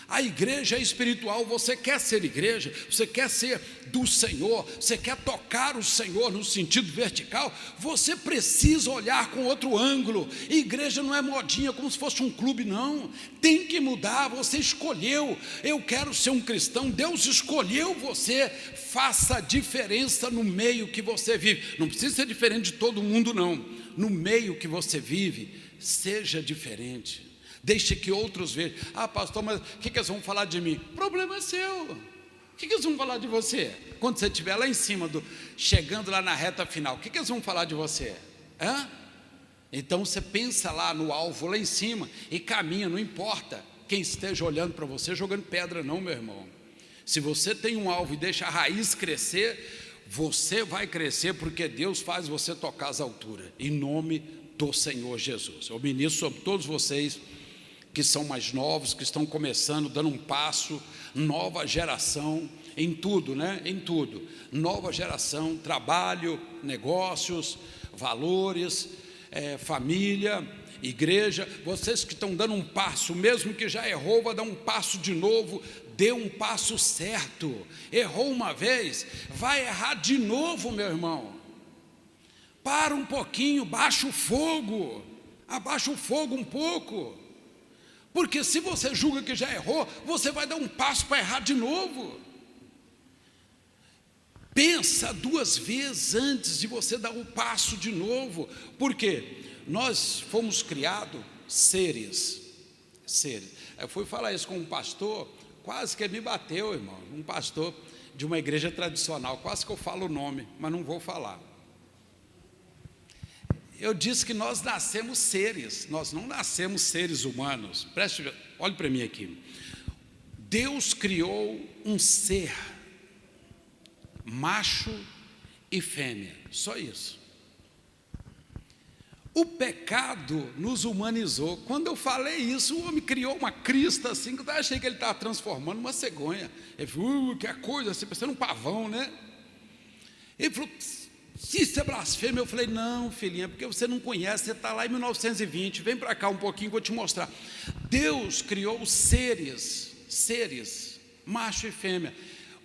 A igreja é espiritual. Você quer ser igreja, você quer ser do Senhor, você quer tocar o Senhor no sentido vertical, você precisa olhar com outro ângulo. E igreja não é modinha como se fosse um clube, não. Tem que mudar. Você escolheu, eu quero ser um cristão, Deus escolheu você. Faça diferença no meio que você vive. Não precisa ser diferente de todo mundo, não. No meio que você vive, seja diferente. Deixe que outros vejam. Pastor, mas o que eles vão falar de mim? O problema é seu. O que eles vão falar de você? Quando você estiver lá em cima, chegando lá na reta final, o que eles vão falar de você? Então você pensa lá no alvo, lá em cima, e caminha, não importa quem esteja olhando para você, jogando pedra não, meu irmão. Se você tem um alvo e deixa a raiz crescer, você vai crescer, porque Deus faz você tocar as alturas, em nome do Senhor Jesus. Eu ministro sobre todos vocês que são mais novos, que estão começando, dando um passo, nova geração, em tudo, né? Em tudo, nova geração, trabalho, negócios, valores, família, igreja. Vocês que estão dando um passo, mesmo que já errou, vai dar um passo de novo, dê um passo certo. Errou uma vez, vai errar de novo, meu irmão. Para um pouquinho, abaixa o fogo um pouco, porque se você julga que já errou, você vai dar um passo para errar de novo. Pensa 2 vezes antes de você dar um passo de novo, porque nós fomos criados seres. Eu fui falar isso com um pastor, quase que ele me bateu, irmão, um pastor de uma igreja tradicional, quase que eu falo o nome, mas não vou falar. Eu disse que nós nascemos seres, nós não nascemos seres humanos. Olhe para mim aqui. Deus criou um ser, macho e fêmea, só isso. O pecado nos humanizou. Quando eu falei isso, o homem criou uma crista assim, que eu achei que ele estava transformando uma cegonha. Ele falou, que coisa assim, parecendo um pavão, né? Ele falou, se isso é blasfêmia. Eu falei, não, filhinha, porque você não conhece, você está lá em 1920, vem para cá um pouquinho que eu vou te mostrar. Deus criou seres, macho e fêmea.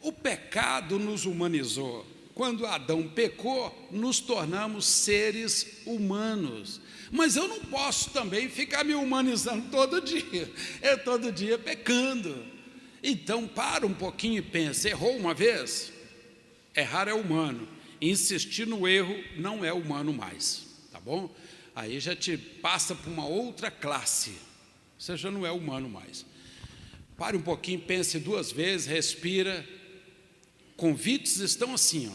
O pecado nos humanizou. Quando Adão pecou, nos tornamos seres humanos. Mas eu não posso também ficar me humanizando todo dia, todo dia pecando. Então para um pouquinho e pensa, errou uma vez? Errar é humano, insistir no erro não é humano mais, tá bom? Aí já te passa para uma outra classe, você já não é humano mais. Pare um pouquinho, pense 2 vezes, respira. Convites estão assim,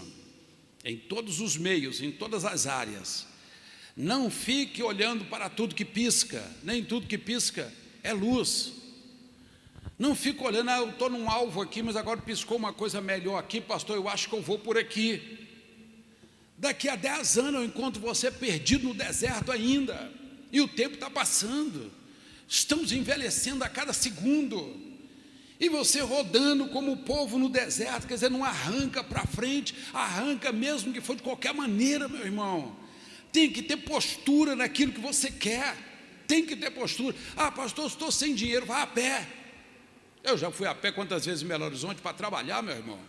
em todos os meios, em todas as áreas. Não fique olhando para tudo que pisca, nem tudo que pisca é luz. Não fique olhando, eu estou num alvo aqui, mas agora piscou uma coisa melhor aqui, pastor, eu acho que eu vou por aqui. Daqui a 10 anos eu encontro você perdido no deserto ainda, e o tempo está passando, estamos envelhecendo a cada segundo, e você rodando como o povo no deserto, quer dizer, não arranca para frente, arranca mesmo que for de qualquer maneira, meu irmão. Tem que ter postura naquilo que você quer, tem que ter postura. Pastor, estou sem dinheiro, vá a pé. Eu já fui a pé quantas vezes em Belo Horizonte para trabalhar, meu irmão.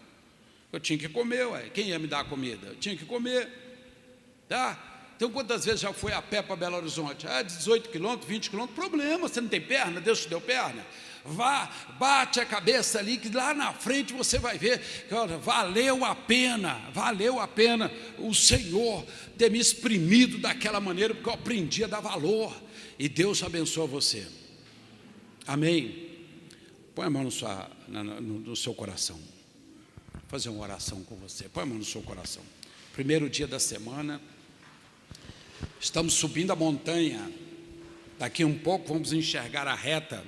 Eu tinha que comer, quem ia me dar a comida? Eu tinha que comer, tá? Então quantas vezes já foi a pé para Belo Horizonte? 18 quilômetros, 20 quilômetros, problema, você não tem perna, Deus te deu perna? Vá, bate a cabeça ali, que lá na frente você vai ver, que, olha, valeu a pena o Senhor ter me exprimido daquela maneira, porque eu aprendi a dar valor, e Deus abençoa você, amém? Põe a mão no seu coração, vou fazer uma oração com você, põe a mão no seu coração. Primeiro dia da semana, estamos subindo a montanha, daqui um pouco vamos enxergar a reta,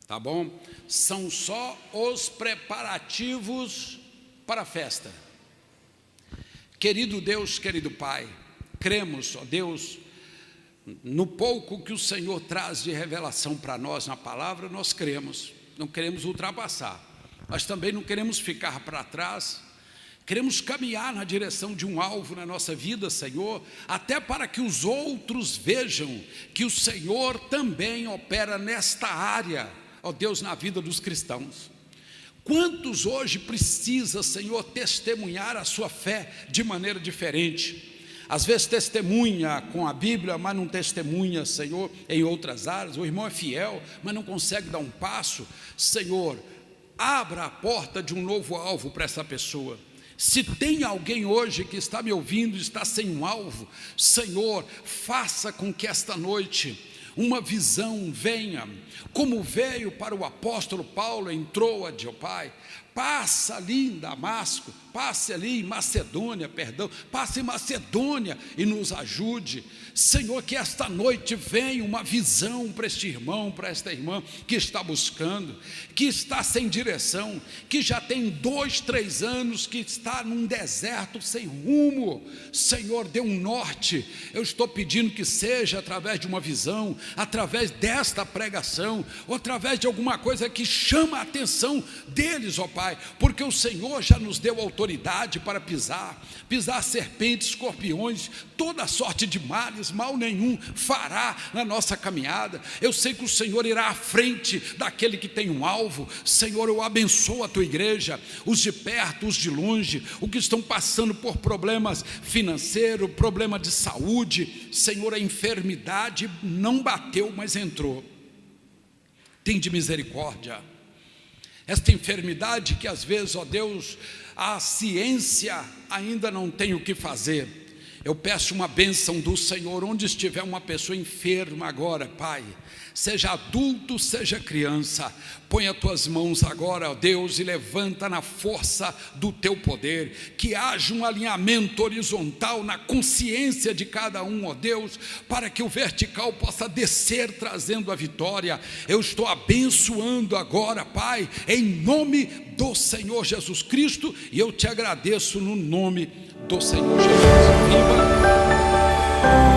tá bom? São só os preparativos para a festa. Querido Deus, querido Pai, cremos, ó Deus, no pouco que o Senhor traz de revelação para nós na palavra, nós cremos, não queremos ultrapassar, mas também não queremos ficar para trás, queremos caminhar na direção de um alvo na nossa vida, Senhor, até para que os outros vejam que o Senhor também opera nesta área, ó Deus, na vida dos cristãos. Quantos hoje precisa, Senhor, testemunhar a sua fé de maneira diferente? Às vezes testemunha com a Bíblia, mas não testemunha, Senhor, em outras áreas. O irmão é fiel, mas não consegue dar um passo. Senhor, abra a porta de um novo alvo para essa pessoa. Se tem alguém hoje que está me ouvindo, está sem um alvo, Senhor, faça com que esta noite uma visão venha, como veio para o apóstolo Paulo em Troade, ó Pai, passa ali em Damasco, passe ali em Macedônia, passe em Macedônia e nos ajude. Senhor, que esta noite venha uma visão para este irmão, para esta irmã que está buscando, que está sem direção, que já tem 2, 3 anos que está num deserto sem rumo. Senhor, dê um norte. Eu estou pedindo que seja através de uma visão, através desta pregação, ou através de alguma coisa que chama a atenção deles, ó Pai, porque o Senhor já nos deu autoridade para pisar serpentes, escorpiões, toda sorte de males, mal nenhum fará na nossa caminhada. Eu sei que o Senhor irá à frente daquele que tem um alvo. Senhor, eu abençoo a tua igreja, os de perto, os de longe, os que estão passando por problemas financeiros, problema de saúde. Senhor, a enfermidade não bateu, mas entrou. Tende misericórdia. Esta enfermidade que às vezes, ó Deus, a ciência ainda não tem o que fazer. Eu peço uma bênção do Senhor, onde estiver uma pessoa enferma agora, Pai, seja adulto, seja criança, põe as tuas mãos agora, ó Deus, e levanta na força do teu poder, que haja um alinhamento horizontal na consciência de cada um, ó Deus, para que o vertical possa descer trazendo a vitória. Eu estou abençoando agora, Pai, em nome do Senhor Jesus Cristo, e eu te agradeço no nome do Senhor Jesus. Viva!